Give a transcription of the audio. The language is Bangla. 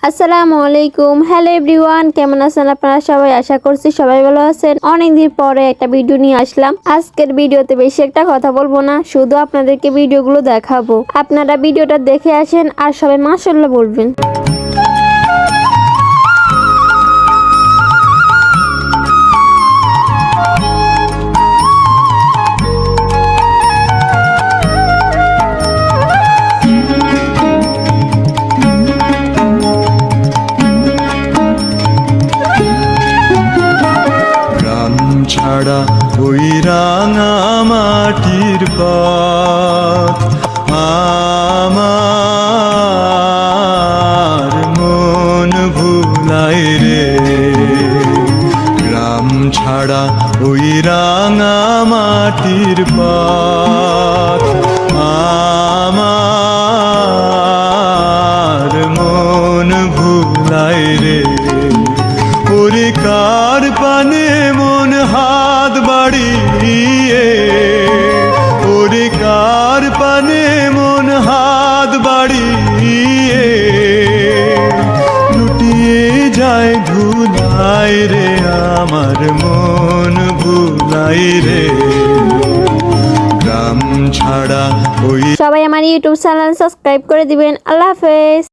আসসালামু আলাইকুম। হ্যালো এভরিওয়ান, কেমন আছেন আপনারা সবাই? আশা করছি সবাই ভালো আছেন। অনেকদিন পরে একটা ভিডিও নিয়ে আসলাম। আজকের ভিডিওতে বেশি একটা কথা বলবো না, শুধু আপনাদেরকে ভিডিওগুলো দেখাবো। আপনারা ভিডিওটা দেখে আসেন আর সবাই মাশাআল্লাহ বলবেন। ছাড়া ওই রাঙা মাটির পথ আমার মন ভুলাই রে। গ্রাম ছাড়া ওই রাঙা মাটির পথ আমার মন ভুলাই রে। ওরে কার পানে মন হাত বাড়িয়ে, ওরে কার পানে মন হাত বাড়িয়ে লুটিয়ে যায় ধুলাই রে। আমার মন ভুলাই রে। গ্রাম ছাড়া ওই সবাই আমার ইউটিউব চ্যানেল সাবস্ক্রাইব করে দিবেন। আল্লাহ হাফেজ।